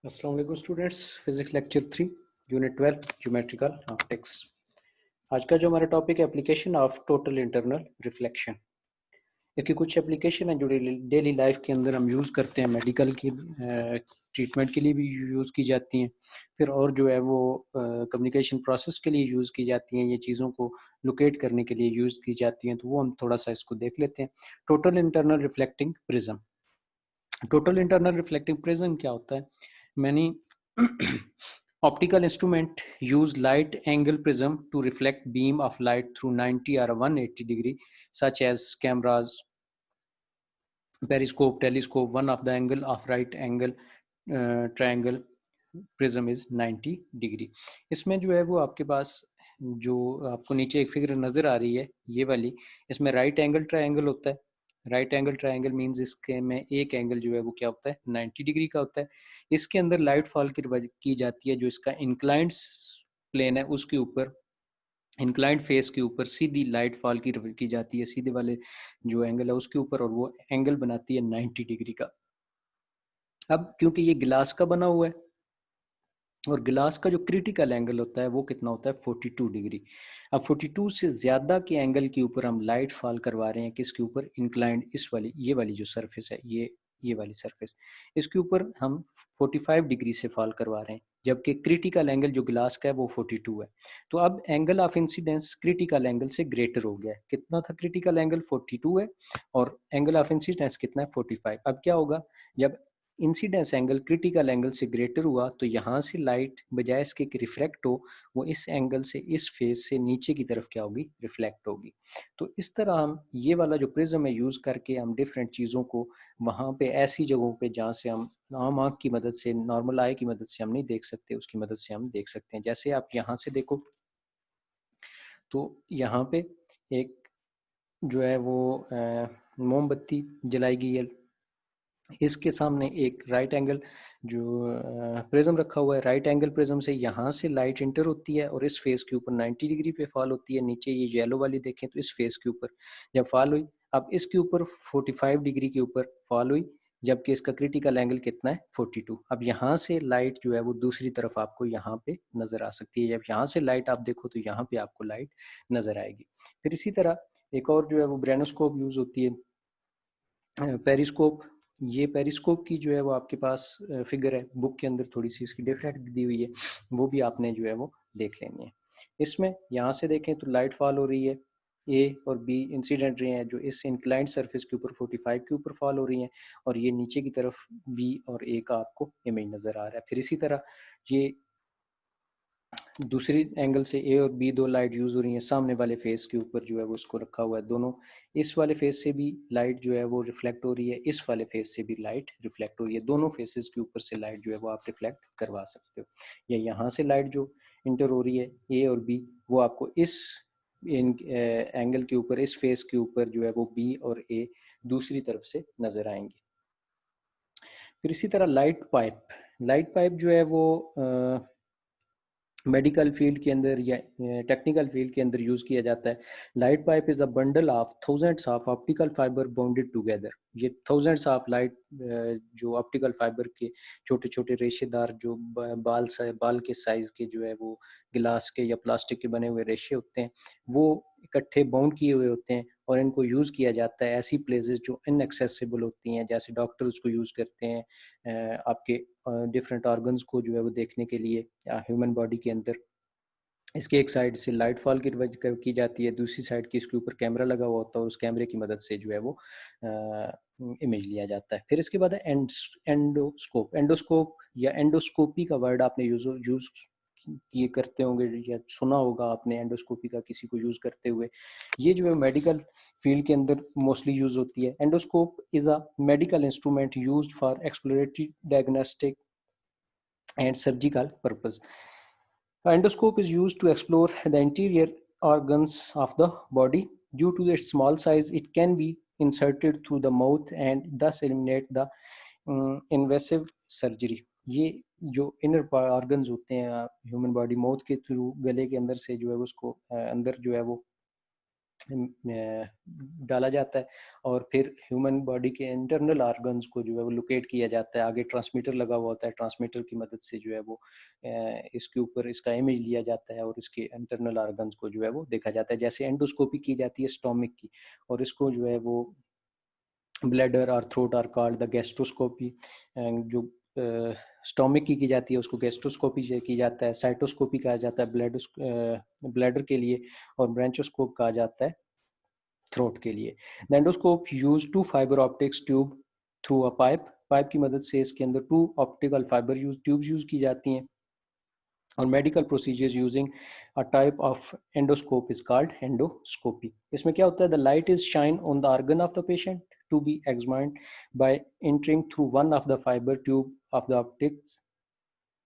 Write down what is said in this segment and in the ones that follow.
अस्सलाम वालेकुम students. Physics lecture 3 unit 12 geometrical optics. आज का जो हमारा टॉपिक है application of total internal reflection. इसकी कुछ एप्लीकेशन है जो डेली लाइफ के अंदर हम यूज़ करते हैं, मेडिकल की ट्रीटमेंट के लिए भी यूज़ की जाती हैं, फिर और जो है वो कम्युनिकेशन प्रोसेस के लिए यूज़ की जाती हैं, ये चीज़ों को लोकेट करने के लिए यूज़ की जाती हैं। तो वो हम थोड़ा सा इसको देख लेते हैं। Total internal reflecting prism. Total internal reflecting prism क्या होता है? Many optical instrument use light angle prism to reflect beam of light through 90 or 180 degree, such as cameras, periscope, telescope. One of the angle of right angle triangle prism is 90 degree. इसमें जो है वो आपके पास जो आपको नीचे एक figure नज़र आ रही है ये वाली, इसमें राइट एंगल ट्रायंगल होता है। राइट एंगल ट्रायंगल मींस इसके में एक एंगल जो है वो क्या होता है, 90 डिग्री का होता है। इसके अंदर लाइट फॉल की जाती है जो इसका इंक्लाइंड प्लेन है उसके ऊपर, इंक्लाइंड फेस के ऊपर सीधी लाइट फॉल की जाती है, सीधे वाले जो एंगल है उसके ऊपर, और वो एंगल बनाती है 90 डिग्री का। अब क्योंकि ये गिलास का बना हुआ है और गिलास का जो क्रिटिकल एंगल होता है वो कितना होता है, 42 डिग्री। अब 42 से ज़्यादा के एंगल के ऊपर हम लाइट फॉल करवा रहे हैं, किसके ऊपर, इंक्लाइंड, इस वाली, ये वाली जो सरफेस है, ये वाली सरफेस, इसके ऊपर हम 45 डिग्री से फॉल करवा रहे हैं, जबकि क्रिटिकल एंगल जो गिलास का है वो 42 है। तो अब angle of incidence critical angle से ग्रेटर हो गया है। कितना था क्रिटिकल एंगल, 42 है, और एंगल ऑफ इंसिडेंस कितना है, 45। अब क्या होगा, जब इंसिडेंस एंगल क्रिटिकल एंगल से ग्रेटर हुआ तो यहाँ से लाइट बजाय इसके कि रिफ्लेक्ट हो, वो इस एंगल से, इस फेस से नीचे की तरफ क्या होगी, रिफ्लेक्ट होगी। तो इस तरह हम ये वाला जो प्रिज्म है यूज़ करके हम डिफरेंट चीज़ों को वहाँ पे ऐसी जगहों पे जहाँ से हम आम आँख की मदद से, नॉर्मल आई की मदद से हम नहीं देख सकते, उसकी मदद से हम देख सकते हैं। जैसे आप यहाँ से देखो तो यहाँ पे एक जो है वो मोमबत्ती जलाई गई है, इसके सामने एक राइट एंगल जो प्रिज्म रखा हुआ है। राइट एंगल प्रिज्म से यहाँ से लाइट इंटर होती है और इस फेस के ऊपर 90 डिग्री पे फॉल होती है। नीचे ये येलो वाली देखें तो इस फेस के ऊपर जब फॉल हुई, अब इसके ऊपर 45 डिग्री के ऊपर फॉल हुई, जबकि इसका क्रिटिकल एंगल कितना है, 42। अब यहाँ से लाइट जो है वो दूसरी तरफ आपको यहाँ पे नजर आ सकती है। जब यहाँ से लाइट आप देखो तो यहाँ पे आपको लाइट नजर आएगी। फिर इसी तरह एक और जो है वो ब्रेनोस्कोप यूज होती है, पेरिस्कोप। ये पेरिस्कोप की जो है वो आपके पास फिगर है बुक के अंदर, थोड़ी सी इसकी डिफरेंट दी हुई है, वो भी आपने जो है वो देख लेनी है। इसमें यहाँ से देखें तो लाइट फॉल हो रही है, ए और बी इंसिडेंट रे हैं जो इस इंक्लाइंड सरफेस के ऊपर 45 के ऊपर फॉल हो रही हैं, और ये नीचे की तरफ बी और ए का आपको इमेज नज़र आ रहा है। फिर इसी तरह ये दूसरी एंगल से ए और बी दो लाइट यूज हो रही है, सामने वाले फेस के ऊपर जो है वो उसको रखा हुआ है दोनों। इस वाले फेस से भी लाइट जो है वो रिफ्लेक्ट हो रही है, इस वाले फेस से भी लाइट रिफ्लेक्ट हो रही है। दोनों फेसेस के ऊपर से लाइट जो है वो आप रिफ्लेक्ट करवा सकते हो। या यहाँ से लाइट जो इंटर हो रही है ए और बी, वो आपको इस इन एंगल के ऊपर, इस फेस के ऊपर जो है वो बी और ए दूसरी तरफ से नजर आएंगे। फिर इसी तरह लाइट पाइप, लाइट पाइप जो है वो मेडिकल फील्ड के अंदर या टेक्निकल फील्ड के अंदर यूज किया जाता है। Light pipe is a bundle of thousands of optical fibre bounded together. ये थाउजेंड्स ऑफ लाइट जो ऑप्टिकल फाइबर के छोटे छोटे रेशेदार जो बाल के साइज के जो है वो गिलास के या प्लास्टिक के बने हुए रेशे होते हैं, वो इकट्ठे बाउंड किए हुए होते हैं, और इनको यूज़ किया जाता है ऐसी प्लेसेस जो इनएक्सेसिबल होती हैं, जैसे डॉक्टर उसको यूज़ करते हैं आपके डिफरेंट ऑर्गन्स को जो है वो देखने के लिए ह्यूमन बॉडी के अंदर। इसके एक साइड से लाइट फॉल की जाती है, दूसरी साइड की इसके ऊपर कैमरा लगा हुआ होता है और उस कैमरे की मदद से जो है वो इमेज लिया जाता है। फिर इसके बाद है एंडोस्कोप। एंडोस्कोप या एंडोस्कोपी का वर्ड आपने यूज ये करते होंगे या सुना होगा आपने एंडोस्कोपी का किसी को यूज करते हुए। ये जो है मेडिकल फील्ड के अंदर मोस्टली यूज होती है। Endoscope is a medical instrument used for exploratory diagnostic and surgical purpose. Endoscope is used to explore the interior organs of the body. Due to its small size, it can be inserted through the mouth and thus eliminate the invasive surgery. ये जो inner organs होते हैं human body, mouth के through, गले के अंदर से जो है उसको अंदर जो है वो डाला जाता है और फिर ह्यूमन बॉडी के इंटरनल ऑर्गन्स को जो है वो लोकेट किया जाता है। आगे ट्रांसमीटर लगा हुआ होता है, ट्रांसमीटर की मदद से जो है वो इसके ऊपर इसका इमेज लिया जाता है और इसके इंटरनल ऑर्गन्स को जो है वो देखा जाता है। जैसे एंडोस्कोपी की जाती है स्टोमिक की, और इसको जो है वो ब्लैडर और throat are called the gastroscopy. जो स्टोमिक की जाती है उसको गैस्ट्रोस्कोपी से की जाता है। साइटोस्कोपी कहा जाता है ब्लैडर के लिए, और ब्रांचोस्कोप कहा जाता है थ्रोट के लिए। The endoscope use two fibre optics tube through a pipe. Pipe की मदद से इसके अंदर two optical fibre tubes use की जाती हैं। और medical procedures using a type of endoscope is called endoscopy. इसमें क्या होता है, the light is shine on the organ of the patient to be examined by entering through one of the fibre tube of the optics.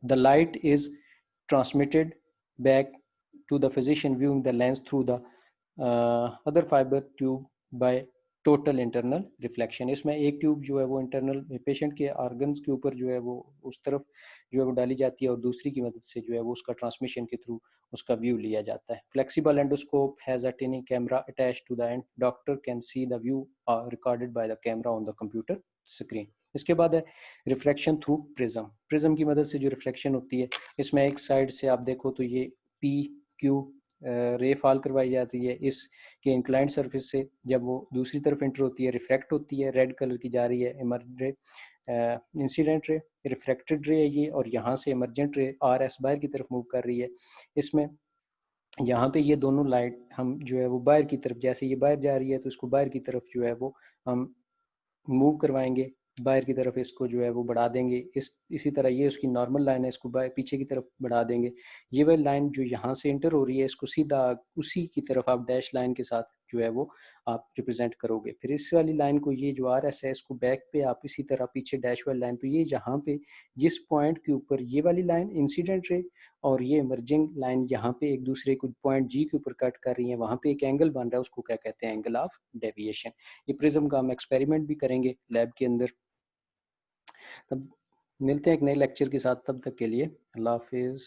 The light is transmitted back to the physician viewing the lens through the other fiber tube by total internal reflection. इसमें एक tube जो है वो internal patient के organs के ऊपर जो है वो उस तरफ जो है वो डाली जाती है, और दूसरी की मदद से जो है वो उसका ट्रांसमिशन के थ्रू उसका व्यू लिया जाता है। Flexible endoscope has a tiny camera attached to the end. Doctor can see the view recorded by the camera on the computer screen. इसके बाद है रिफ्लेक्शन थ्रू प्रिज्म। प्रिज्म की मदद से जो रिफ्लेक्शन होती है, इसमें एक साइड से आप देखो तो ये पी क्यू रे फॉल करवाई जाती है इसके इंक्लाइंड सरफेस से। जब वो दूसरी तरफ एंटर होती है, रिफ्रैक्ट होती है, रेड कलर की जा रही है इमर्ज रे, इंसिडेंट रे, रिफ्रैक्टेड रे है ये, और यहाँ से इमरजेंट रे आर एस बाहर की तरफ मूव कर रही है। इसमें यहाँ पे ये दोनों लाइट हम जो है वो बाहर की तरफ, जैसे ये बाहर जा रही है तो इसको बाहर की तरफ जो है वो हम मूव करवाएंगे, बाहर की तरफ इसको जो है वो बढ़ा देंगे। इसी तरह ये उसकी नॉर्मल लाइन है, इसको पीछे की तरफ बढ़ा देंगे। ये वाली लाइन जो यहाँ से इंटर हो रही है, इसको सीधा उसी की तरफ आप डैश लाइन के साथ जो है वो आप रिप्रेजेंट करोगे। फिर इस वाली लाइन को, ये जो आर एस है, इसको बैक पे आप इसी तरह पीछे डैश वाली लाइन, तो ये यहाँ पे जिस पॉइंट के ऊपर ये वाली लाइन इंसिडेंट रे और ये इमर्जिंग लाइन यहाँ पे एक दूसरे को पॉइंट जी के ऊपर कट कर रही है, वहाँ पे एक एंगल बन रहा है, उसको क्या कहते हैं, एंगल ऑफ डेविएशन। ये प्रिज्म का हम एक्सपेरिमेंट भी करेंगे लैब के अंदर। तब मिलते हैं एक नए लेक्चर के साथ, तब तक के लिए अल्लाह हाफिज़।